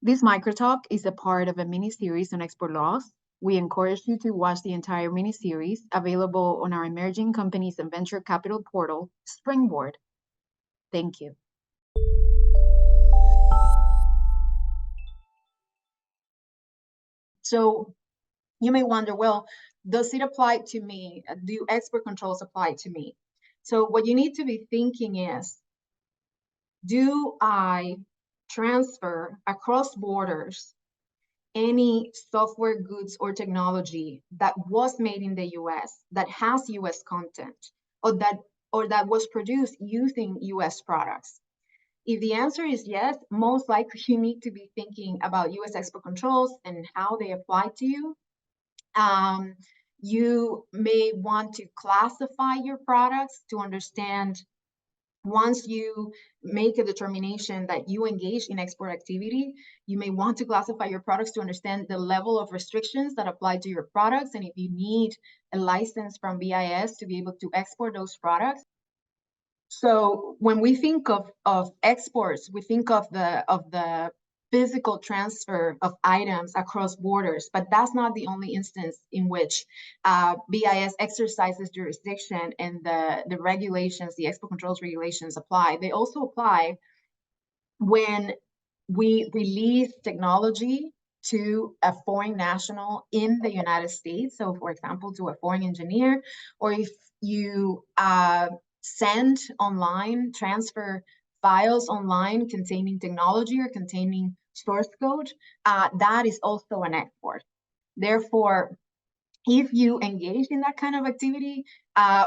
This microtalk is a part of a mini-series on export laws. We encourage you to watch the entire mini-series, available on our Emerging Companies and Venture Capital portal, Springboard. Thank you. So you may wonder, well, does it apply to me? Do export controls apply to me? So what you need to be thinking is, do I transfer across borders any software, goods, or technology that was made in the US, that has US content, or that was produced using US products? If the answer is yes, most likely you need to be thinking about US export controls and how they apply to you. You may want to classify your products to understand, once you make a determination that you engage in export activity, you may want to classify your products to understand the level of restrictions that apply to your products, and if you need a license from BIS to be able to export those products. So when we think of exports, we think of the physical transfer of items across borders, but that's not the only instance in which BIS exercises jurisdiction and the regulations, the export controls regulations apply. They also apply when we release technology to a foreign national in the United States. So for example, to a foreign engineer, or if you send online, transfer files online containing technology or containing source code, that is also an export. Therefore, if you engage in that kind of activity,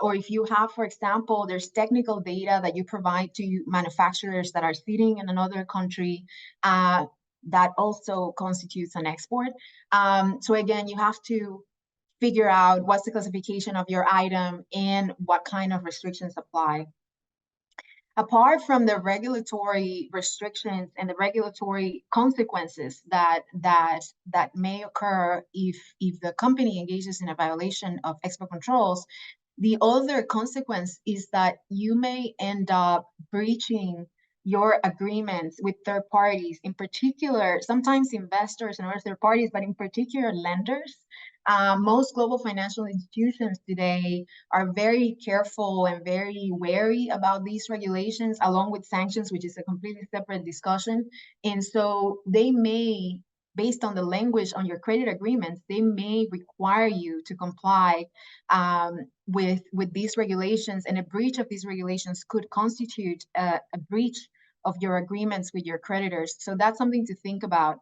or if you have, for example, there's technical data that you provide to manufacturers that are sitting in another country, that also constitutes an export. So again, you have to figure out what's the classification of your item and what kind of restrictions apply. Apart from the regulatory restrictions and the regulatory consequences that may occur if the company engages in a violation of export controls, the other consequence is that you may end up breaching your agreements with third parties, in particular, sometimes investors and other third parties, but in particular lenders. Most global financial institutions today are very careful and very wary about these regulations, along with sanctions, which is a completely separate discussion. And so they may, based on the language on your credit agreements, they may require you to comply with these regulations, and a breach of these regulations could constitute a breach of your agreements with your creditors. So that's something to think about.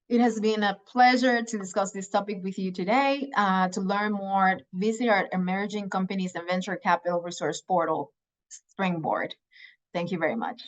It has been a pleasure to discuss this topic with you today. To learn more, visit our Emerging Companies and Venture Capital Resource portal, Springboard. Thank you very much.